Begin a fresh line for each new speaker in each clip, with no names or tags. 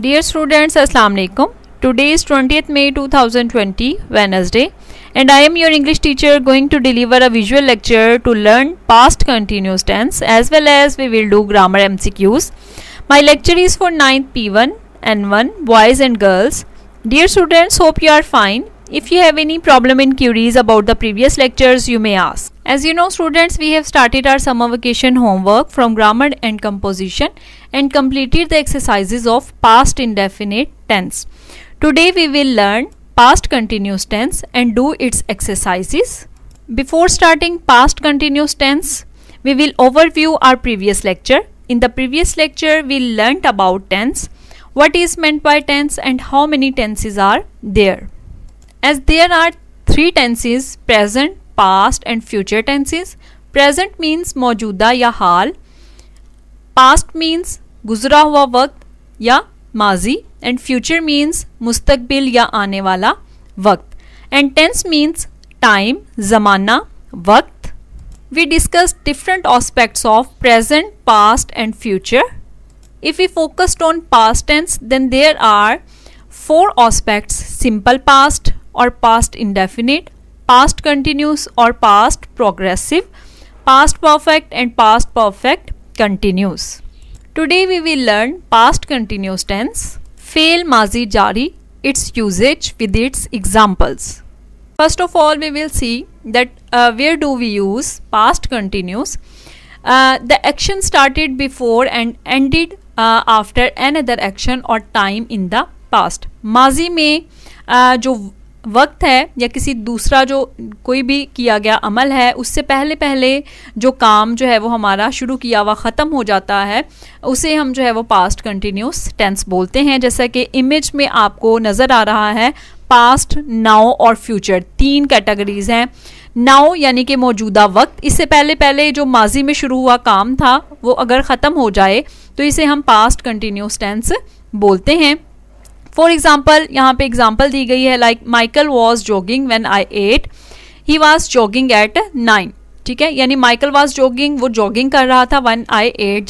Dear students, Assalamu alaikum. Today is 20th May 2020, Wednesday, and I am your English teacher going to deliver a visual lecture to learn past continuous tense as well as we will do grammar MCQs. My lecture is for 9th P1 N1 boys and girls. Dear students, hope you are fine. If you have any problem and queries about the previous lectures, you may ask. As you know students, we have started our summer vacation homework from grammar and composition and completed the exercises of past indefinite tense. Today we will learn past continuous tense and do its exercises. Before starting past continuous tense, we will overview our previous lecture. In the previous lecture, we learnt about tense, what is meant by tense and how many tenses are there. As there are three tenses, present, past and future tenses. Present means मौजूदा या हाल, past means गुजरा हुआ वक्त या माजी and future means मुस्तकबिल या आने वाला वक्त and tense means time, ज़माना, वक्त. We discussed different aspects of present, past and future. If we focused on past tense, then there are four aspects: simple past or past indefinite, past continuous or past progressive, past perfect and past perfect continuous. Today we will learn past continuous tense, fail mazi jari, its usage with its examples. First of all, we will see that where do we use past continuous. The action started before and ended after another action or time in the past. माजी में जो वक्त है या किसी दूसरा जो कोई भी किया गया अमल है उससे पहले पहले जो काम जो है वो हमारा शुरू किया हुआ ख़त्म हो जाता है, उसे हम जो है वो पास्ट कंटिन्यूस टेंस बोलते हैं. जैसा कि इमेज में आपको नज़र आ रहा है, पास्ट, नाउ और फ्यूचर तीन कैटेगरीज हैं. नाउ यानी कि मौजूदा वक्त, इससे पहले पहले जो माजी में शुरू हुआ काम था वो अगर ख़त्म हो जाए तो इसे हम पास्ट कंटिन्यूस टेंस बोलते हैं. फॉर एग्जाम्पल, यहाँ पे एग्जाम्पल दी गई है, like Michael was jogging when I ate, he was jogging at 9. ठीक है, यानी माइकल वॉज जॉगिंग, वो जॉगिंग कर रहा था, व्हेन आई एट,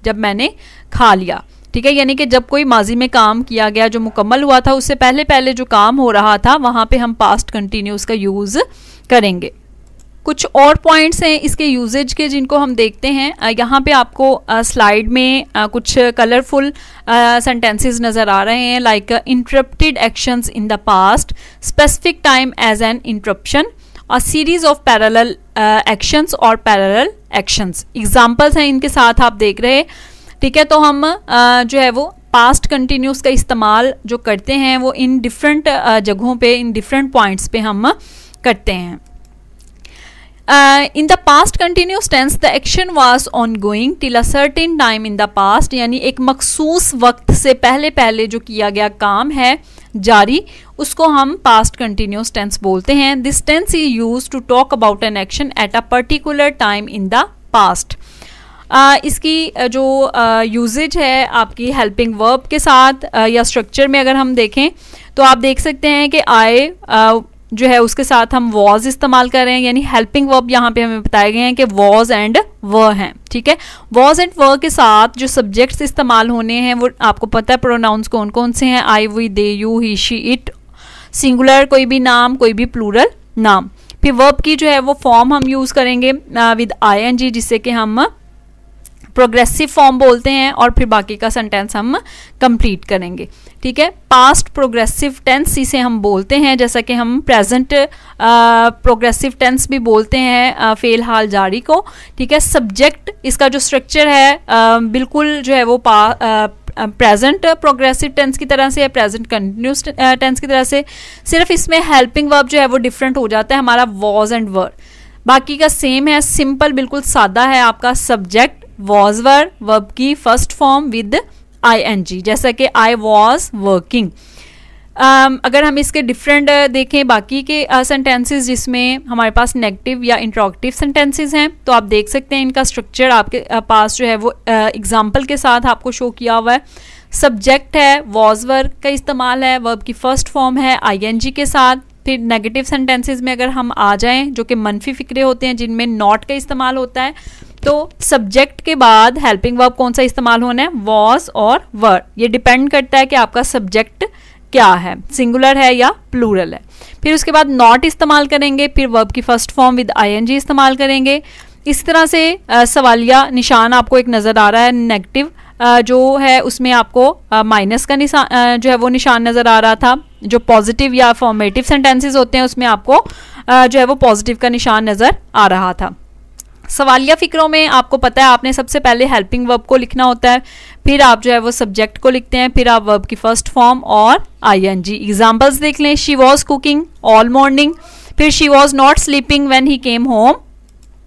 जब मैंने खा लिया. ठीक है, यानी कि जब कोई माजी में काम किया गया जो मुकम्मल हुआ था उससे पहले पहले जो काम हो रहा था वहाँ पे हम पास्ट कंटिन्यूस का यूज़ करेंगे. कुछ और पॉइंट्स हैं इसके यूजेज के जिनको हम देखते हैं. यहाँ पे आपको स्लाइड में कुछ कलरफुल सेंटेंसेस नज़र आ रहे हैं, like interrupted actions in the past, specific time as an interruption, a series of parallel actions और पैरेलल एक्शंस. एग्जाम्पल्स हैं इनके साथ आप देख रहे हैं. ठीक है, तो हम जो है वो पास्ट कंटिन्यूस का इस्तेमाल जो करते हैं वो इन डिफरेंट जगहों पे, इन डिफरेंट पॉइंट्स पे हम करते हैं. In the past continuous tense, the action was ongoing till a certain time in the past, यानी एक मखसूस वक्त से पहले पहले जो किया गया काम है जारी, उसको हम past continuous tense बोलते हैं. This tense is used to talk about an action at a particular time in the past. इसकी जो यूजेज है आपकी हेल्पिंग वर्ब के साथ या स्ट्रक्चर में अगर हम देखें तो आप देख सकते हैं कि आए जो है उसके साथ हम वॉज इस्तेमाल कर रहे हैं, यानी हेल्पिंग वर्ब यहाँ पे हमें बताए गए हैं कि वॉज एंड वर हैं. ठीक है, वॉज एंड वर के साथ जो सब्जेक्ट्स इस्तेमाल होने हैं वो आपको पता है प्रोनाउंस कौन कौन से हैं, I, we, they, you, he, she, it, singular कोई भी नाम, कोई भी प्लूरल नाम. फिर वर्ब की जो है वो फॉर्म हम यूज़ करेंगे विद ING, जिससे कि हम प्रोग्रेसिव फॉर्म बोलते हैं, और फिर बाकी का सेंटेंस हम कंप्लीट करेंगे. ठीक है, पास्ट प्रोग्रेसिव टेंस इसे हम बोलते हैं, जैसा कि हम प्रेजेंट प्रोग्रेसिव टेंस भी बोलते हैं फेल हाल जारी को. ठीक है, सब्जेक्ट इसका जो स्ट्रक्चर है बिल्कुल जो है वो प्रेजेंट प्रोग्रेसिव टेंस की तरह से है, प्रेजेंट कंटिन्यूस टेंस की तरह से, सिर्फ इसमें हेल्पिंग वर्ब जो है वो डिफरेंट हो जाता है हमारा वॉज एंड वर. बाकी का सेम है, सिंपल बिल्कुल सादा है आपका. सब्जेक्ट वॉज वर, वर्ब की फर्स्ट फॉर्म विद ING, जैसा कि आई वॉज वर्किंग. अगर हम इसके डिफरेंट देखें बाकी के सेंटेंसेस जिसमें हमारे पास नेगेटिव या इंट्रोगेटिव सेंटेंसेस हैं, तो आप देख सकते हैं इनका स्ट्रक्चर आपके पास जो है वो एग्जाम्पल के साथ आपको शो किया हुआ है. सब्जेक्ट है, वॉज वर का इस्तेमाल है, वर्ब की फर्स्ट फॉर्म है ING के साथ. फिर नेगेटिव सेंटेंसेस में अगर हम आ जाएं जो कि मनफी फिक्रे होते हैं जिनमें नॉट का इस्तेमाल होता है, तो तो सब्जेक्ट के बाद हेल्पिंग वर्ब कौन सा इस्तेमाल होना है, वॉज और वर। ये डिपेंड करता है कि आपका सब्जेक्ट क्या है, सिंगुलर है या प्लूरल है। फिर उसके बाद नॉट इस्तेमाल करेंगे, फिर वर्ब की फर्स्ट फॉर्म विद आईएनजी इस्तेमाल करेंगे। इस तरह से सवालिया निशान आपको एक नज़र आ रहा है, नेगेटिव जो है उसमें आपको माइनस का निशान जो है वो निशान नज़र आ रहा था। जो पॉजिटिव या फॉर्मेटिव सेंटेंसेस होते हैं उसमें आपको जो है वो पॉजिटिव का निशान नज़र आ रहा था। सवालिया फिक्रों में आपको पता है आपने सबसे पहले हेल्पिंग वर्ब को लिखना होता है, फिर आप जो है वो सब्जेक्ट को लिखते हैं, फिर आप वर्ब की फर्स्ट फॉर्म और आईएनजी। एग्जांपल्स देख लें, she was cooking all morning, फिर she was not sleeping when he came home.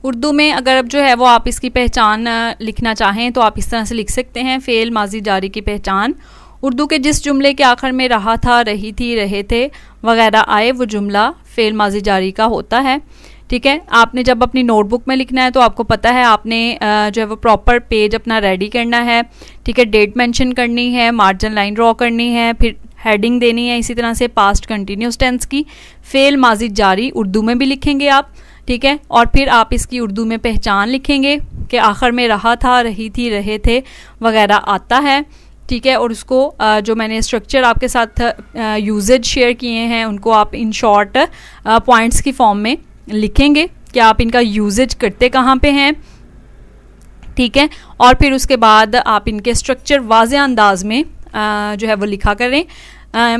Urdu में अगर अब जो है वो आप इसकी पहचान लिखना चाहें तो आप इस तरह से लिख सकते हैं, फेल माजी जारी की पहचान। उर्दू के जिस जुमले के आखिर में रहा था, रही थी, रहे थे वगैरह आए वो जुमला फेल माजी जारी का होता है। ठीक है, आपने जब अपनी नोटबुक में लिखना है तो आपको पता है आपने जो है वो प्रॉपर पेज अपना रेडी करना है। ठीक है, डेट मेंशन करनी है, मार्जिन लाइन ड्रॉ करनी है, फिर हेडिंग देनी है। इसी तरह से पास्ट कंटिन्यूस टेंस की फेल माजी जारी उर्दू में भी लिखेंगे आप। ठीक है, और फिर आप इसकी उर्दू में पहचान लिखेंगे कि आखिर में रहा था, रही थी, रहे थे वगैरह आता है। ठीक है, और उसको जो मैंने स्ट्रक्चर आपके साथ यूजेज शेयर किए हैं उनको आप इन शॉर्ट पॉइंट्स की फॉर्म में लिखेंगे कि आप इनका यूजेज करते कहाँ पे हैं। ठीक है, और फिर उसके बाद आप इनके स्ट्रक्चर वाज़े अंदाज में जो है वो लिखा करें,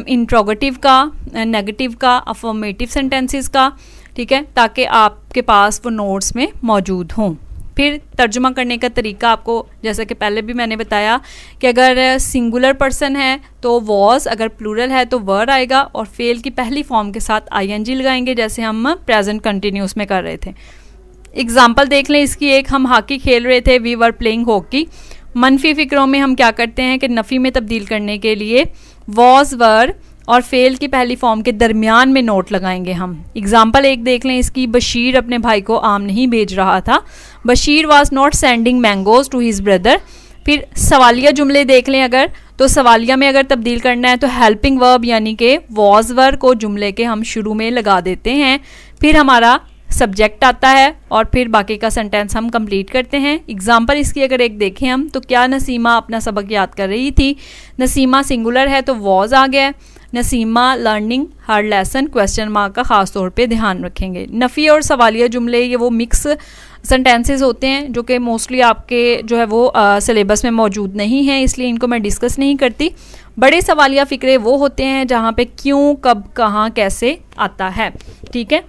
इंट्रोगेटिव का, नेगेटिव का, अफर्मेटिव सेंटेंसेस का। ठीक है, ताकि आपके पास वो नोट्स में मौजूद हों। फिर तर्जुमा करने का तरीका आपको जैसा कि पहले भी मैंने बताया कि अगर सिंगुलर पर्सन है तो वॉज, अगर प्लूरल है तो वर आएगा, और फेल की पहली फॉर्म के साथ आईएनजी लगाएंगे जैसे हम प्रेजेंट कंटिन्यूस में कर रहे थे। एग्जाम्पल देख लें इसकी एक, हम हॉकी खेल रहे थे, वी वर प्लेइंग हॉकी। मनफी फिक्रों में हम क्या करते हैं कि नफ़ी में तब्दील करने के लिए वॉज, वर और फेल की पहली फॉर्म के दरमियान में नोट लगाएंगे हम। एग्जाम्पल एक देख लें इसकी, बशीर अपने भाई को आम नहीं भेज रहा था, Bashir was not sending mangoes to his brother. फिर सवालिया जुमले देख लें अगर, तो सवालिया में अगर तब्दील करना है तो हेल्पिंग वर्ब यानी कि वॉज वर को जुमले के हम शुरू में लगा देते हैं, फिर हमारा सब्जेक्ट आता है और फिर बाकी का सेंटेंस हम कंप्लीट करते हैं। एग्जाम्पल इसकी अगर एक देखें हम, तो क्या नसीमा अपना सबक याद कर रही थी, नसीमा सिंगुलर है तो वॉज आ गया। नसीमा लर्निंग हर लेसन, क्वेश्चन मार्क का ख़ास तौर पे ध्यान रखेंगे। नफ़ी और सवालिया जुमले ये वो मिक्स सेंटेंसेस होते हैं जो कि मोस्टली आपके जो है वो सिलेबस में मौजूद नहीं है, इसलिए इनको मैं डिस्कस नहीं करती। बड़े सवालिया फ़िक्रे वो होते हैं जहाँ पे क्यों, कब, कहाँ, कैसे आता है। ठीक है,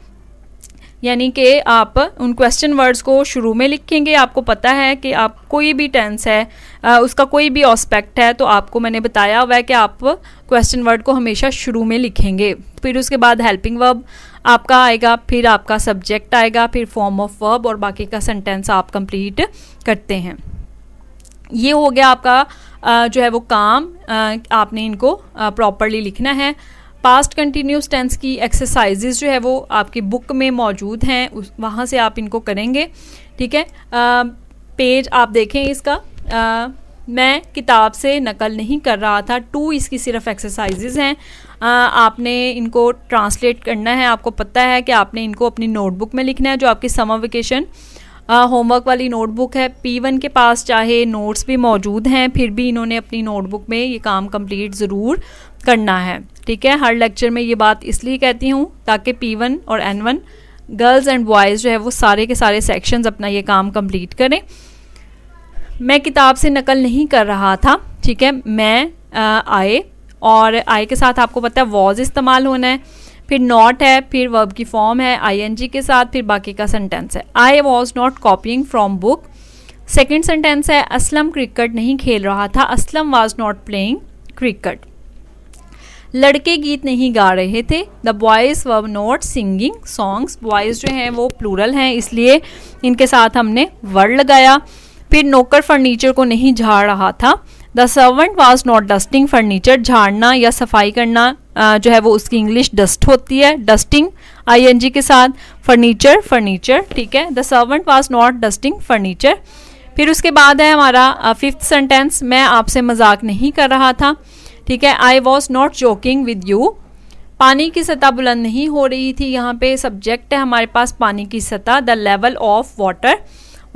यानी कि आप उन क्वेश्चन वर्ड्स को शुरू में लिखेंगे। आपको पता है कि आप कोई भी टेंस है उसका कोई भी एस्पेक्ट है तो आपको मैंने बताया हुआ है कि आप क्वेश्चन वर्ड को हमेशा शुरू में लिखेंगे। फिर उसके बाद हेल्पिंग वर्ब आपका आएगा, फिर आपका सब्जेक्ट आएगा, फिर फॉर्म ऑफ वर्ब और बाकी का सेंटेंस आप कंप्लीट करते हैं। ये हो गया आपका जो है वो काम, आपने इनको प्रॉपरली लिखना है। पास्ट कंटिन्यूस टेंस की एक्सरसाइजेज जो है वो आपकी बुक में मौजूद हैं, वहाँ से आप इनको करेंगे। ठीक है, पेज आप देखें इसका, मैं किताब से नकल नहीं कर रहा था, 2 इसकी सिर्फ एक्सरसाइजेज हैं। आपने इनको ट्रांसलेट करना है, आपको पता है कि आपने इनको अपनी नोटबुक में लिखना है जो आपकी समर वेकेशन होमवर्क वाली नोटबुक है। P1 के पास चाहे नोट्स भी मौजूद हैं, फिर भी इन्होंने अपनी नोटबुक में ये काम कंप्लीट ज़रूर करना है। ठीक है, हर लेक्चर में ये बात इसलिए कहती हूँ ताकि P1 और N1 गर्ल्स एंड बॉयज़ जो है वो सारे के सारे सेक्शंस अपना ये काम कंप्लीट करें। मैं किताब से नकल नहीं कर रहा था। ठीक है, मैं आए, और आए के साथ आपको पता है वॉज इस्तेमाल होना है, फिर नॉट है, फिर वर्ब की फॉर्म है आईएनजी के साथ, फिर बाकी का सेंटेंस है। I was not copying from book. Second sentence है असलम क्रिकेट नहीं खेल रहा था, Aslam was not playing cricket. लड़के गीत नहीं गा रहे थे, the boys were not singing songs. Boys जो हैं वो प्लूरल हैं इसलिए इनके साथ हमने वर्ड लगाया। फिर नौकर फर्नीचर को नहीं झाड़ रहा था, the servant was not dusting furniture. झाड़ना या सफाई करना जो है वो उसकी इंग्लिश डस्ट होती है, डस्टिंग आईएनजी के साथ, फर्नीचर फर्नीचर। ठीक है, the servant was not dusting furniture. फिर उसके बाद है हमारा फिफ्थ सेंटेंस, मैं आपसे मजाक नहीं कर रहा था। ठीक है, I was not joking with you. पानी की सतह बुलंद नहीं हो रही थी, यहाँ पे सब्जेक्ट है हमारे पास पानी की सतह, the level of water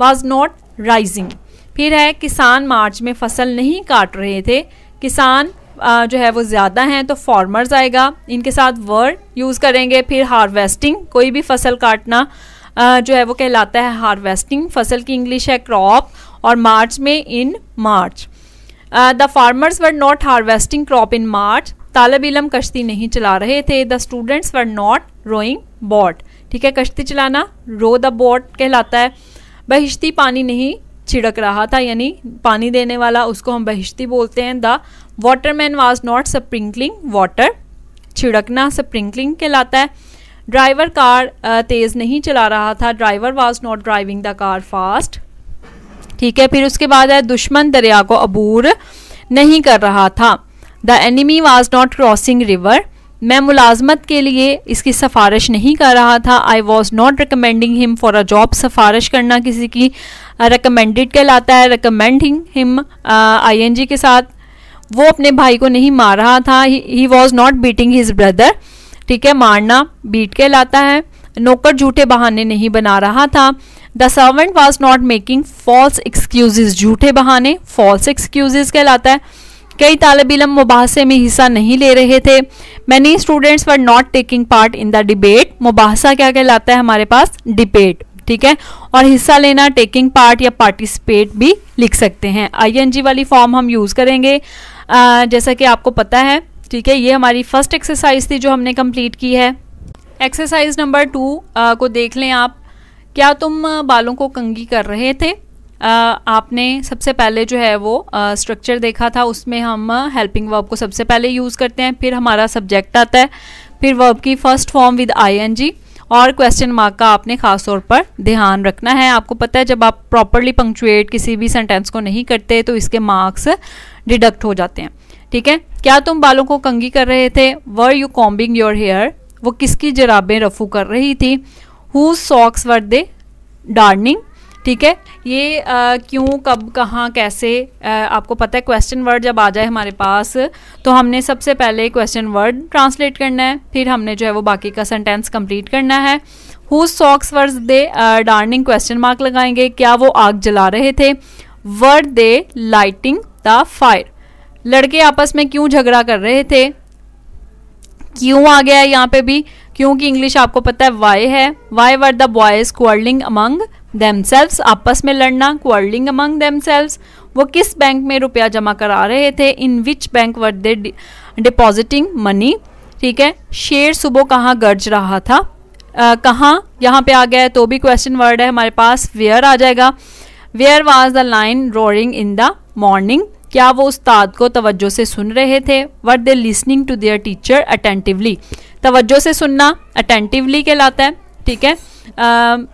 was not rising. फिर है किसान मार्च में फसल नहीं काट रहे थे, किसान जो है वो ज़्यादा हैं तो फार्मर्स आएगा, इनके साथ वर्ड यूज़ करेंगे। फिर हार्वेस्टिंग, कोई भी फसल काटना जो है वो कहलाता है हार्वेस्टिंग। फसल की इंग्लिश है क्रॉप, और मार्च में in March. The farmers were not harvesting crop in March, तालिब इल्म कश्ती नहीं चला रहे थे। The students were not rowing boat, ठीक है, कश्ती चलाना रो द बोट कहलाता है। बहिश्ती पानी नहीं छिड़क रहा था, यानी पानी देने वाला उसको हम बहिश्ती बोलते हैं। The Waterman was not sprinkling water, छिड़कना स्प्रिंकलिंग कहलाता है। ड्राइवर कार तेज़ नहीं चला रहा था, driver was not driving the car fast, ठीक है। फिर उसके बाद है दुश्मन दरिया को अबूर नहीं कर रहा था। The enemy was not crossing river, मैं मुलाजमत के लिए इसकी सिफारिश नहीं कर रहा था। I was not recommending him for a job, सिफारिश करना किसी की रिकमेंडेड कहलाता है। रिकमेंडिंग हिम ING के साथ। वो अपने भाई को नहीं मार रहा था, he was not beating his brother, ठीक है, मारना बीट कहलाता है। नौकर झूठे बहाने नहीं बना रहा था। The servant was not making false excuses, झूठे बहाने फॉल्स एक्सक्यूजेज कहलाता है। कई तालिब इल्म मुबाहसे में हिस्सा नहीं ले रहे थे। Many students were not taking part in the debate, मुबाहसा क्या कहलाता है हमारे पास, डिबेट, ठीक है। और हिस्सा लेना टेकिंग पार्ट या पार्टिसिपेट भी लिख सकते हैं। ING वाली फॉर्म हम यूज़ करेंगे जैसा कि आपको पता है, ठीक है। ये हमारी फर्स्ट एक्सरसाइज थी जो हमने कंप्लीट की है। एक्सरसाइज नंबर 2 को देख लें आप। क्या तुम बालों को कंघी कर रहे थे? आपने सबसे पहले जो है वो स्ट्रक्चर देखा था, उसमें हम हेल्पिंग वर्ब को सबसे पहले यूज़ करते हैं, फिर हमारा सब्जेक्ट आता है, फिर वर्ब की फर्स्ट फॉर्म विद ING, और क्वेश्चन मार्क का आपने खास तौर पर ध्यान रखना है। आपको पता है जब आप प्रॉपरली पंक्चुएट किसी भी सेंटेंस को नहीं करते तो इसके मार्क्स डिडक्ट हो जाते हैं, ठीक है। क्या तुम बालों को कंघी कर रहे थे? Were you combing your hair, वो किसकी जराबें रफू कर रही थी? Whose socks were they darning, ठीक है। ये क्यों, कब, कहाँ, कैसे, आपको पता है क्वेश्चन वर्ड जब आ जाए हमारे पास तो हमने सबसे पहले क्वेश्चन वर्ड ट्रांसलेट करना है, फिर हमने जो है वो बाकी का सेंटेंस कंप्लीट करना है। Whose socks were they darning, question mark लगाएंगे। क्या वो आग जला रहे थे? Were they lighting the fire, लड़के आपस में क्यों झगड़ा कर रहे थे? क्यों आ गया है यहाँ पे भी, क्योंकि इंग्लिश आपको पता है वाई है। Why were the boys quarrelling among themselves, आपस में लड़ना, क्वारलिंग अमंग देमसेल्व्स। वो किस बैंक में रुपया जमा करा रहे थे? In which bank were they depositing money, ठीक है। शेर सुबह कहाँ गरज रहा था? कहाँ यहाँ पे आ गया है तो भी क्वेश्चन वर्ड है हमारे पास, वेयर आ जाएगा। Where was the lion roaring in the morning, क्या वो उस्ताद को तवज्जो से सुन रहे थे? Were they listening to their teacher attentively, तवज्जो से सुनना अटेंटिवली कहलाता है, ठीक है।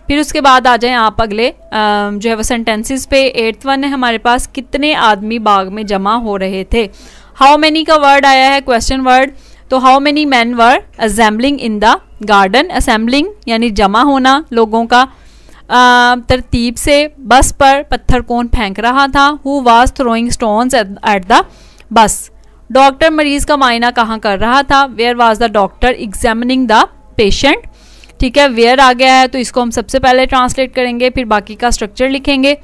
फिर उसके बाद आ जाएं आप अगले जो है वो सेंटेंसेस पे। 8th वन है हमारे पास, कितने आदमी बाग में जमा हो रहे थे? हाउ मैनी का वर्ड आया है क्वेश्चन वर्ड, तो how many man were assembling in the garden, assembling यानी जमा होना लोगों का। तरतीब से, बस पर पत्थर कौन फेंक रहा था? Who was throwing stones at the bus. Doctor मरीज का मायना कहाँ कर रहा था? Where was the doctor examining the patient, ठीक है। वेयर आ गया है तो इसको हम सबसे पहले ट्रांसलेट करेंगे, फिर बाकी का स्ट्रक्चर लिखेंगे।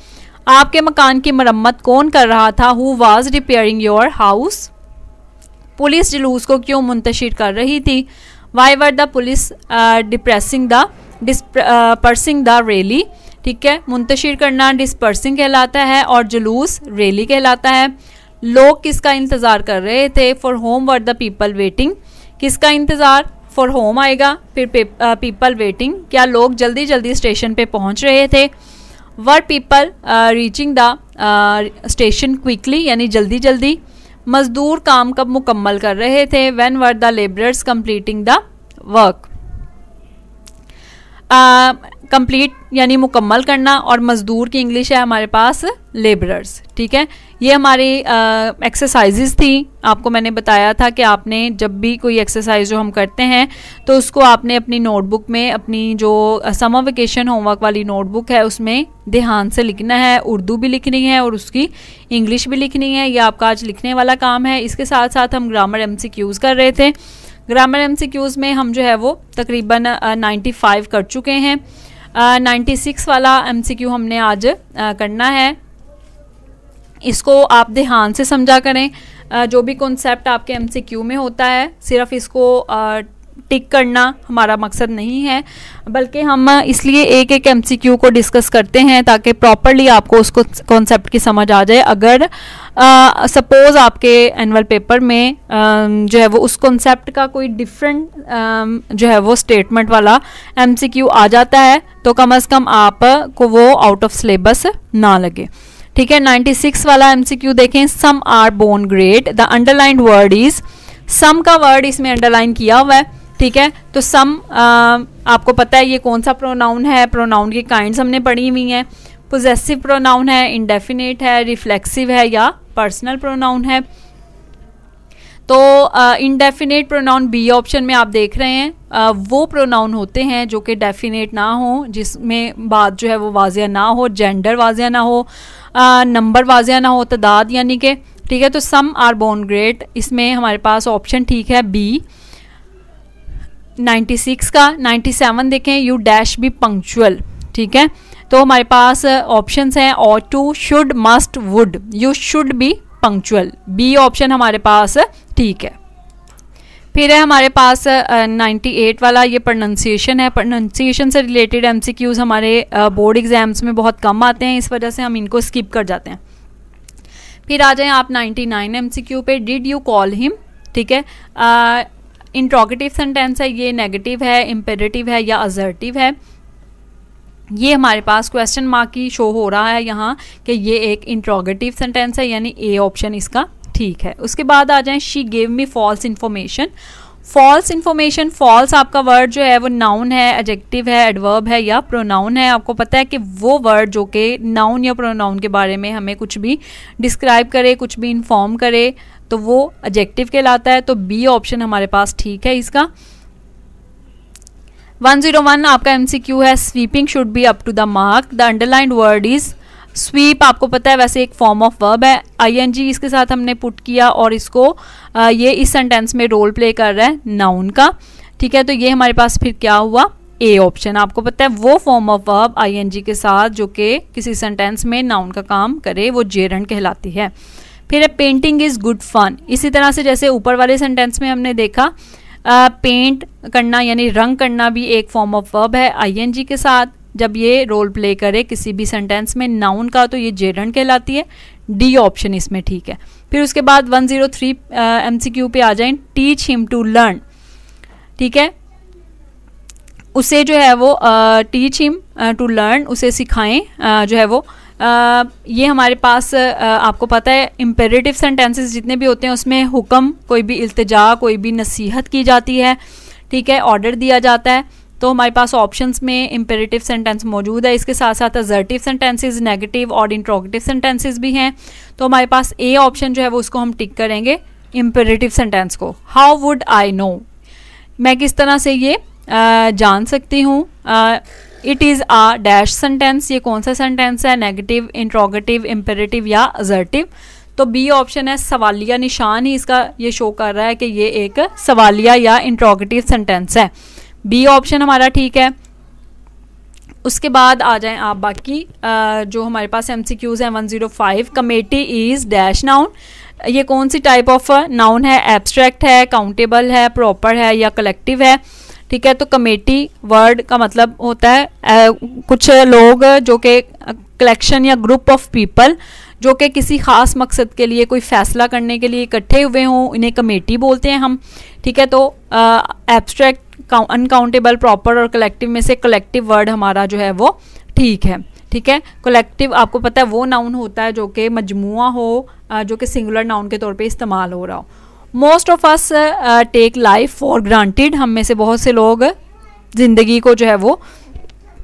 आपके मकान की मरम्मत कौन कर रहा था? Who was repairing your house. Police जुलूस को क्यों मुंतशिर कर रही थी? Why were the police dispersing the rally, ठीक है। मुंतशिर करना डिस्पर्सिंग कहलाता है और जुलूस रैली कहलाता है। लोग किसका इंतज़ार कर रहे थे? For home were the people waiting, किसका इंतज़ार? फॉर होम आएगा, फिर पीपल वेटिंग, क्या लोग जल्दी जल्दी स्टेशन पे पहुंच रहे थे? Were people reaching the station quickly यानी जल्दी जल्दी। मजदूर काम कब मुकम्मल कर रहे थे? When were the labourers completing the work. Complete यानी मुकम्मल करना, और मजदूर की इंग्लिश है हमारे पास लेबरर्स, ठीक है। ये हमारी एक्सरसाइजेज थी। आपको मैंने बताया था कि आपने जब भी कोई एक्सरसाइज जो हम करते हैं तो उसको आपने अपनी नोटबुक में, अपनी जो समर वेकेशन होमवर्क वाली नोटबुक है उसमें ध्यान से लिखना है। उर्दू भी लिखनी है और उसकी इंग्लिश भी लिखनी है, ये आपका आज लिखने वाला काम है। इसके साथ साथ हम ग्रामर MCQs कर रहे थे। ग्रामर MCQs में हम जो है वो तकरीबन 95 कर चुके हैं। 96 वाला MCQ हमने आज करना है। इसको आप ध्यान से समझा करें। जो भी कॉन्सेप्ट आपके MCQ में होता है सिर्फ इसको टिक करना हमारा मकसद नहीं है, बल्कि हम इसलिए एक एक MCQ को डिस्कस करते हैं ताकि प्रॉपरली आपको उस कॉन्सेप्ट की समझ आ जाए। अगर सपोज आपके एनुअल पेपर में जो है वो उस कॉन्सेप्ट का कोई डिफरेंट जो है वो स्टेटमेंट वाला MCQ आ जाता है तो कम से कम आपको वो आउट ऑफ सिलेबस ना लगे। ठीक है, 96 वाला MCQ देखें। Some are born great, the underlined word is, some का वर्ड इसमें अंडरलाइन किया हुआ है। ठीक है, तो सम आपको पता है ये कौन सा प्रोनाउन है। प्रोनाउन की काइंड्स हमने पढ़ी हुई हैं। पोजेसिव प्रोनाउन है, इंडेफिनेट है, रिफ्लेक्सिव है या पर्सनल प्रोनाउन है। तो इंडेफिनेट प्रोनाउन बी ऑप्शन में आप देख रहे हैं वो प्रोनाउन होते हैं जो कि डेफिनेट ना हो, जिसमें बात जो है वो वाजिया ना हो, जेंडर वाजिया ना हो, नंबर वाजिया ना हो, तादाद यानी कि। ठीक है, तो सम आर बोर्न ग्रेट, इसमें हमारे पास ऑप्शन ठीक है बी। 96 का 97 देखें, यू डैश बी पंक्चुअल। ठीक है, तो हमारे पास ऑप्शंस हैं ought to, should, must, would. You should be punctual, B option हमारे पास ठीक है। फिर है हमारे पास 98 वाला, ये प्रोनाउंसिएशन है। प्रोनाउंसिएशन से रिलेटेड MCQs हमारे बोर्ड एग्जाम्स में बहुत कम आते हैं, इस वजह से हम इनको स्किप कर जाते हैं। फिर आ जाएं आप 99 MCQ पे, डिड यू कॉल हिम। ठीक है, इंट्रोगेटिव सेंटेंस है, ये नेगेटिव है, इम्पेरेटिव है या असर्टिव है। ये हमारे पास क्वेश्चन मार्क की शो हो रहा है यहाँ कि ये एक इंट्रोगेटिव सेंटेंस है, यानी ए ऑप्शन इसका ठीक है। उसके बाद आ जाएं, she gave me false information. False information, false आपका वर्ड जो है वो नाउन है, एडजेक्टिव है, एडवर्ब है या प्रोनाउन है। आपको पता है कि वो वर्ड जो कि नाउन या प्रोनाउन के बारे में हमें कुछ भी डिस्क्राइब करे, कुछ भी इन्फॉर्म करे, तो वो एडजेक्टिव कहलाता है। तो बी ऑप्शन हमारे पास ठीक है इसका। 101 आपका MCQ है, sweeping should be up to the mark, the underlined word is. Sweep आपको पता है वैसे एक फॉर्म ऑफ वर्ब है, ING इसके साथ हमने पुट किया और इसको ये इस सेंटेंस में रोल प्ले कर रहा है नाउन का। ठीक है, तो ये हमारे पास फिर क्या हुआ, ए ऑप्शन। आपको पता है वो फॉर्म ऑफ वर्ब ING के साथ जो कि किसी सेंटेंस में नाउन का काम करे वो जेरंड कहलाती है। फिर है पेंटिंग इज गुड फन। इसी तरह से जैसे ऊपर वाले सेंटेंस में हमने देखा पेंट करना यानी रंग करना भी एक फॉर्म ऑफ वर्ब है ING के साथ। जब ये रोल प्ले करे किसी भी सेंटेंस में नाउन का तो ये जेरंड कहलाती है। डी ऑप्शन इसमें ठीक है। फिर उसके बाद 103 MCQ पे आ जाएं, टीच हिम टू लर्न। ठीक है, उसे जो है वो टीच हिम टू लर्न, उसे सिखाएं जो है वो ये हमारे पास आपको पता है इम्पेरेटिव सेंटेंसेस जितने भी होते हैं उसमें हुक्म, कोई भी इल्तिजा, कोई भी नसीहत की जाती है। ठीक है, ऑर्डर दिया जाता है। तो हमारे पास ऑप्शंस में इम्पेरेटिव सेंटेंस मौजूद है, इसके साथ साथ असर्टिव सेंटेंसेस, नेगेटिव और इंट्रोगेटिव सेंटेंसेस भी हैं। तो हमारे पास ए ऑप्शन जो है वो उसको हम टिक करेंगे इम्पेरेटिव सेंटेंस को। हाउ वुड आई नो, मैं किस तरह से ये जान सकती हूँ। It is a dash sentence, ये कौन सा सेंटेंस है, नेगेटिव, इंट्रोगेटिव, इम्पेरेटिव या असर्टिव। तो बी ऑप्शन है, सवालिया निशान ही इसका ये शो कर रहा है कि ये एक सवालिया या इंट्रोगेटिव सेंटेंस है। बी ऑप्शन हमारा ठीक है। उसके बाद आ जाएं आप बाकी जो हमारे पास MCQs हैं 105, कमेटी इज डैश नाउन। ये कौन सी टाइप ऑफ नाउन है, एब्स्ट्रैक्ट है, काउंटेबल है, प्रॉपर है या कलेक्टिव है। ठीक है, तो कमेटी वर्ड का मतलब होता है कुछ लोग जो कि कलेक्शन या ग्रुप ऑफ पीपल जो कि किसी खास मकसद के लिए कोई फैसला करने के लिए इकट्ठे हुए हों, इन्हें कमेटी बोलते हैं हम। ठीक है, तो एब्स्ट्रैक्ट, अनकाउंटेबल, प्रॉपर और कलेक्टिव में से कलेक्टिव वर्ड हमारा जो है वो ठीक है। ठीक है, कलेक्टिव आपको पता है वो नाउन होता है जो कि मजमुआ हो, जो कि सिंगुलर नाउन के तौर पे इस्तेमाल हो रहा हो। Most of us take life for granted, हम में से बहुत से लोग ज़िंदगी को जो है वो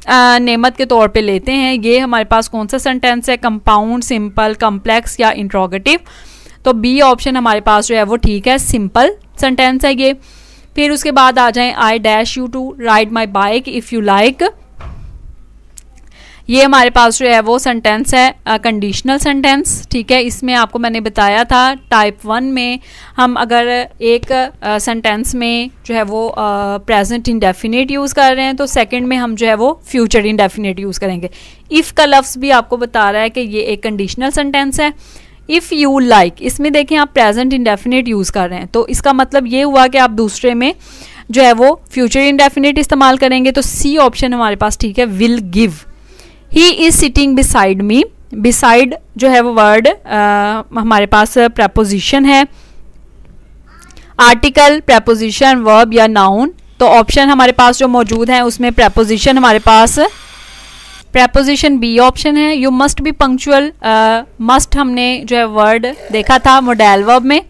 नेमत के तौर पे लेते हैं। ये हमारे पास कौन सा सेंटेंस है, कंपाउंड, सिंपल, कॉम्प्लेक्स या इंट्रोगेटिव। तो बी ऑप्शन हमारे पास जो है वो ठीक है, सिंपल सेंटेंस है ये। फिर उसके बाद आ जाएं, I dash you to ride my bike if you like. ये हमारे पास जो है वो सेंटेंस है कंडीशनल सेंटेंस, ठीक है। इसमें आपको मैंने बताया था टाइप 1 में हम अगर एक सेंटेंस में जो है वो प्रेजेंट इंडेफिनिट यूज़ कर रहे हैं तो सेकंड में हम जो है वो फ्यूचर इंडेफिनिट यूज़ करेंगे। इफ़ का लफ्ज़ भी आपको बता रहा है कि ये एक कंडीशनल सेंटेंस है। इफ़ यू लाइक, इसमें देखें आप प्रेजेंट इंडेफिनिट यूज़ कर रहे हैं, तो इसका मतलब ये हुआ कि आप दूसरे में जो है वो फ्यूचर इंडेफिनिट इस्तेमाल करेंगे। तो सी ऑप्शन हमारे पास ठीक है, will give. He is sitting beside me, beside जो है वो वर्ड हमारे पास प्रपोजिशन है, आर्टिकल, प्रपोजिशन, वर्ब या नाउन। तो ऑप्शन हमारे पास जो मौजूद है उसमें प्रपोजिशन हमारे पास प्रपोजिशन बी ऑप्शन है। You must be punctual, must हमने जो है वर्ड देखा था मॉडेल वर्ब में,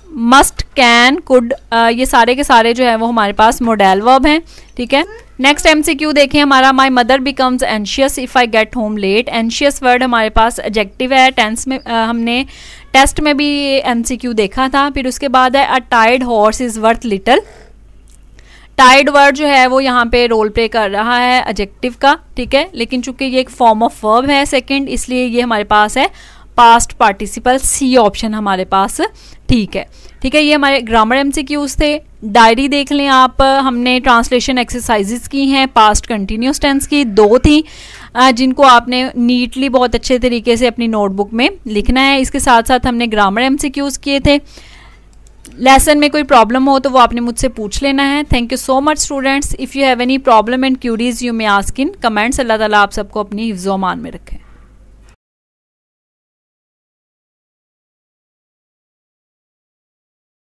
मस्ट, कैन, कुड, ये सारे के सारे जो है वो हमारे पास मॉडेल वर्ब हैं, ठीक है। नेक्स्ट एमसीक्यू देखें हमारा, my mother becomes anxious if I get home late. Anxious word हमारे पास एडजेक्टिव है, टेंस में हमने टेस्ट में भी एमसीक्यू देखा था। फिर उसके बाद है a tired horse is worth little. Tired word जो है वो यहाँ पे रोल प्ले कर रहा है एडजेक्टिव का, ठीक है, लेकिन चूंकि ये एक फॉर्म ऑफ वर्ब है सेकंड, इसलिए ये हमारे पास है पास्ट पार्टिसिपल, सी ऑप्शन हमारे पास ठीक है, ठीक है। ये हमारे ग्रामर एमसीक्यूज थे। डायरी देख लें आप, हमने ट्रांसलेशन एक्सरसाइजेस की हैं पास्ट कंटिन्यूस टेंस की, 2 थी जिनको आपने नीटली बहुत अच्छे तरीके से अपनी नोटबुक में लिखना है। इसके साथ साथ हमने ग्रामर एमसीक्यूज किए थे। लेसन में कोई प्रॉब्लम हो तो वो आपने मुझसे पूछ लेना है। Thank you so much students. If you have any problem and queries you may ask in comments. अल्लाह ताला आप सबको अपनी हिफ्ज़ो अमान में रखे।